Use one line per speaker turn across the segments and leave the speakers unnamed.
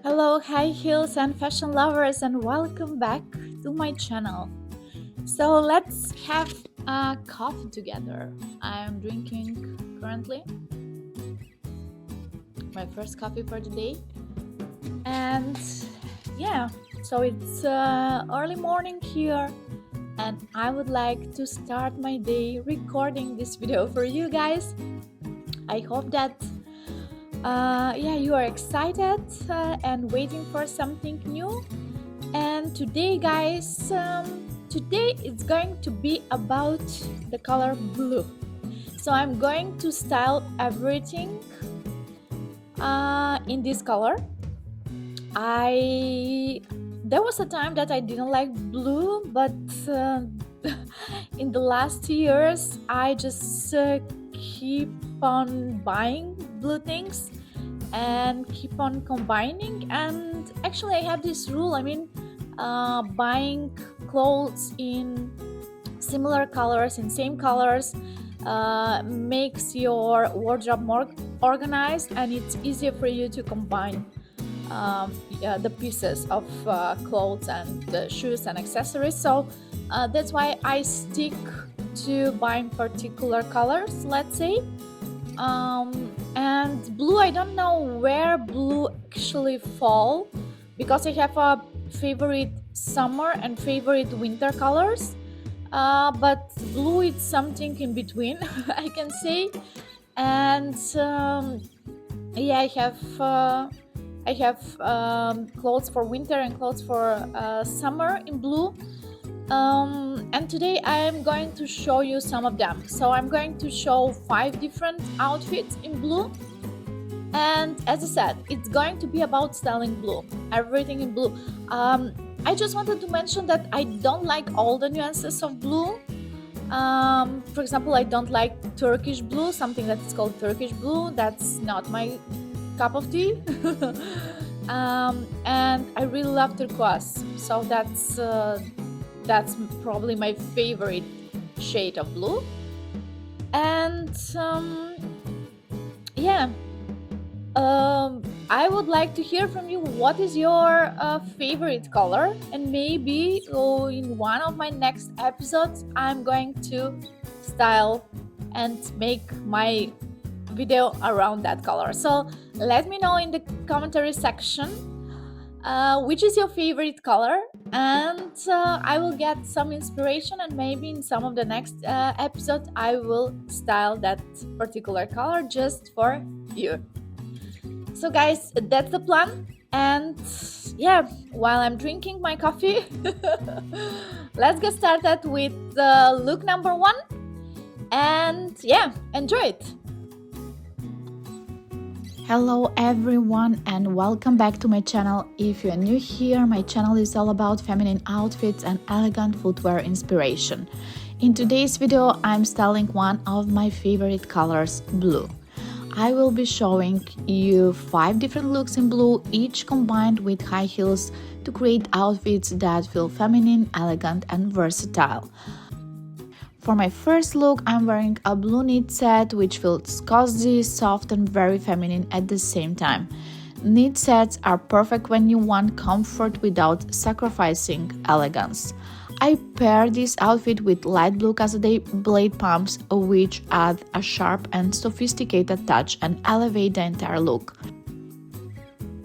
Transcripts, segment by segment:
Hello, high heels and fashion lovers, and welcome back to my channel. So let's have a coffee together. I'm drinking currently my first coffee for the day, and yeah, so it's early morning here, and I would like to start my day recording this video for you guys. I hope that you are excited and waiting for something new. And today, guys, today it's going to be about the color blue. So I'm going to style everything in this color. I There was a time that I didn't like blue, but in the last years I just keep on buying blue things and keep on combining. And actually I have this rule. Buying clothes in similar colors, in same colors, makes your wardrobe more organized, and it's easier for you to combine the pieces of clothes and shoes and accessories. So that's why I stick to buying particular colors, let's say. And blue, I don't know where blue actually fall, because I have a favorite summer and favorite winter colors, but blue is something in between, I can say. And yeah, I have clothes for winter and clothes for summer in blue. And today I am going to show you some of them. So I'm going to show 5 different outfits in blue. And as I said, it's going to be about styling blue, everything in blue. I just wanted to mention that I don't like all the nuances of blue. For example, I don't like Turkish blue, something that's called Turkish blue. That's not my cup of tea. And I really love turquoise, so that's probably my favorite shade of blue. And yeah, I would like to hear from you. What is your favorite color? And maybe in one of my next episodes, I'm going to style and make my video around that color. So let me know in the commentary section which is your favorite color, and I will get some inspiration, and maybe in some of the next episodes I will style that particular color just for you. So guys, that's the plan. And yeah, while I'm drinking my coffee, let's get started with look number 1. And yeah, enjoy it. Hello everyone, and welcome back to my channel. If you are new here, my channel is all about feminine outfits and elegant footwear inspiration. In today's video, I'm styling one of my favorite colors, blue. I will be showing you 5 different looks in blue, each combined with high heels to create outfits that feel feminine, elegant and versatile. For my first look, I'm wearing a blue knit set which feels cozy, soft and very feminine at the same time. Knit sets are perfect when you want comfort without sacrificing elegance. I pair this outfit with light blue Casadei Blade pumps, which add a sharp and sophisticated touch and elevate the entire look.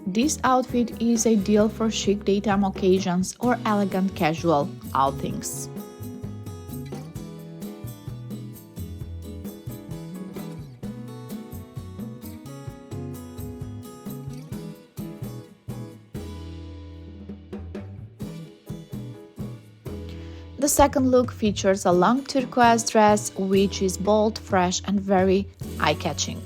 This outfit is ideal for chic daytime occasions or elegant casual outings. The second look features a long turquoise dress which is bold, fresh and very eye-catching.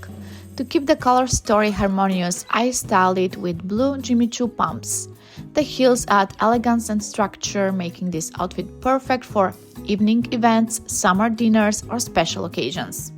To keep the color story harmonious, I styled it with blue Jimmy Choo pumps. The heels add elegance and structure, making this outfit perfect for evening events, summer dinners or special occasions.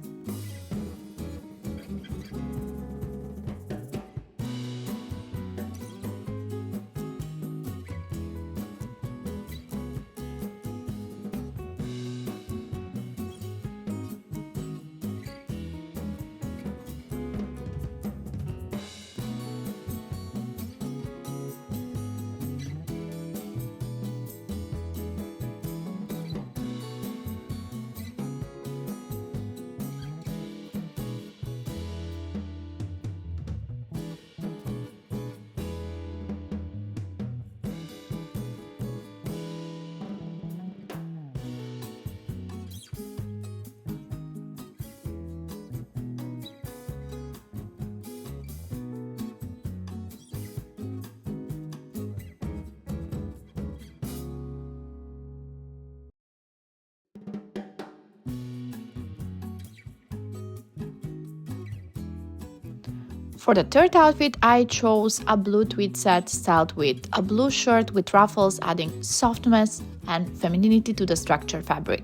For the third outfit, I chose a blue tweed set styled with a blue shirt with ruffles, adding softness and femininity to the structured fabric.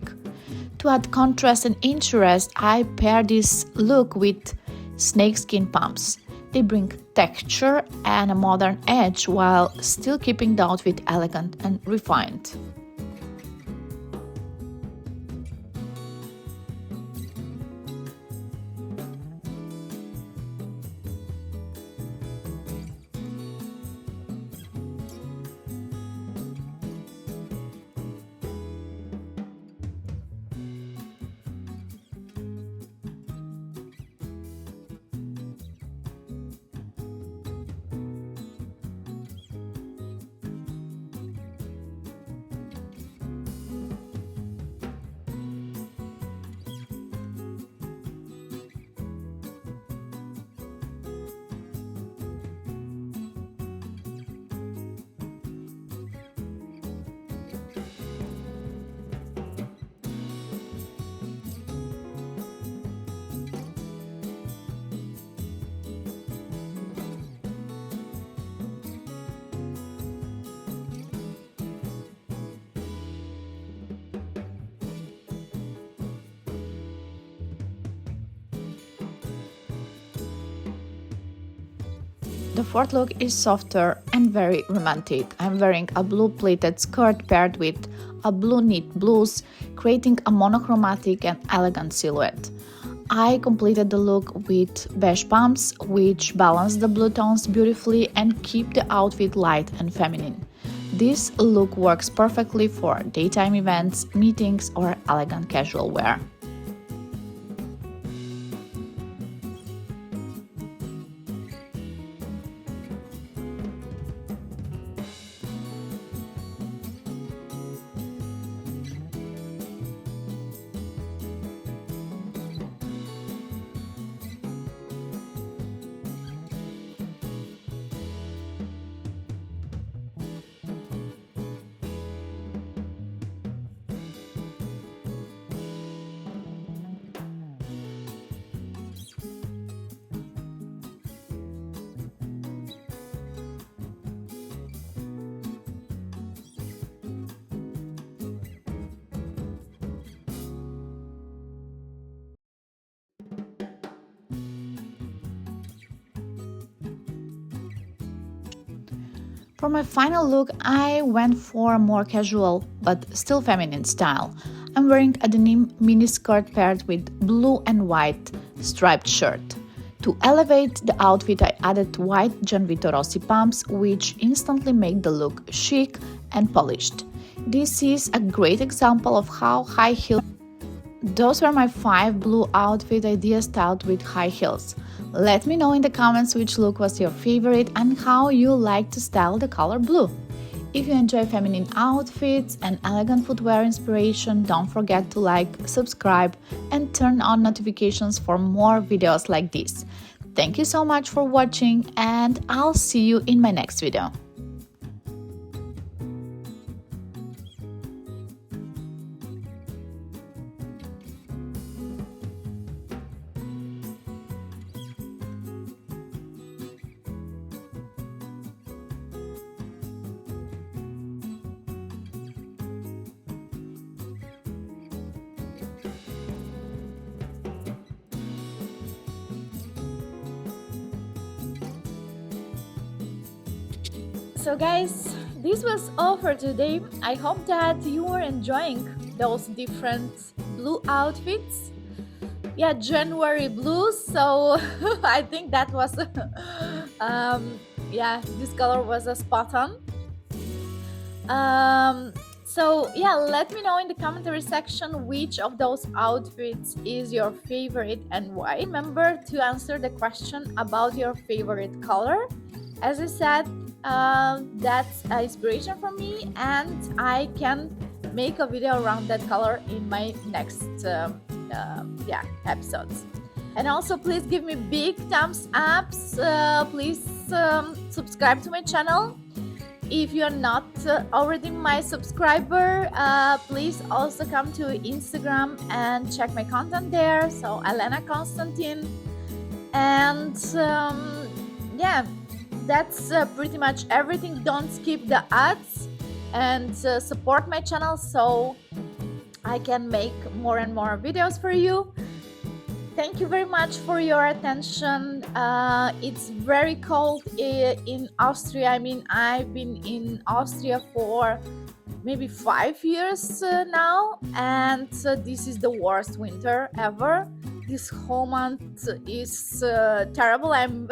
To add contrast and interest, I pair this look with snakeskin pumps. They bring texture and a modern edge while still keeping the outfit elegant and refined. The fourth look is softer and very romantic. I'm wearing a blue pleated skirt paired with a blue knit blouse, creating a monochromatic and elegant silhouette. I completed the look with beige pumps, which balance the blue tones beautifully and keep the outfit light and feminine. This look works perfectly for daytime events, meetings, or elegant casual wear. For my final look, I went for a more casual but still feminine style. I'm wearing a denim miniskirt paired with blue and white striped shirt. To elevate the outfit, I added white Gianvito Rossi pumps, which instantly make the look chic and polished. This is a great example of how high heels. Those were my 5 blue outfit ideas styled with high heels. Let me know in the comments which look was your favorite and how you like to style the color blue. If you enjoy feminine outfits and elegant footwear inspiration, don't forget to like, subscribe, and turn on notifications for more videos like this. Thank you so much for watching, and I'll see you in my next video. So guys, this was all for today. I hope that you are enjoying those different blue outfits. Yeah, January blues. So I think that was yeah, this color was a spot on. So yeah, let me know in the commentary section which of those outfits is your favorite and why. Remember to answer the question about your favorite color. As I said, that's an inspiration for me, and I can make a video around that color in my next episodes. And also, please give me big thumbs ups. Please subscribe to my channel. If you're not already my subscriber, please also come to Instagram and check my content there. So Elena Constantine. And yeah, that's pretty much everything. Don't skip the ads and support my channel so I can make more and more videos for you. Thank you very much for your attention. It's very cold in Austria. I mean, I've been in Austria for maybe 5 years now, and this is the worst winter ever. This whole month is terrible. I'm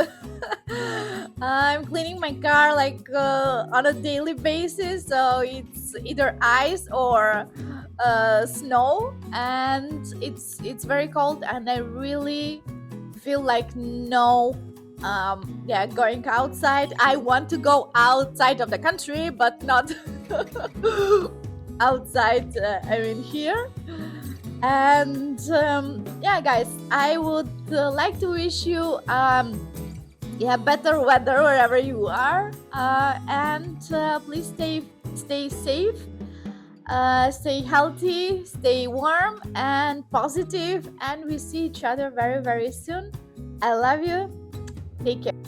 cleaning my car like on a daily basis, so it's either ice or snow, and it's very cold, and I really feel like no yeah, going outside. I want to go outside of the country, but not outside, I mean here. And yeah, guys, I would like to wish you yeah, better weather wherever you are, and please stay safe, stay healthy, stay warm and positive, and we see each other very, very soon. I love you. Take care.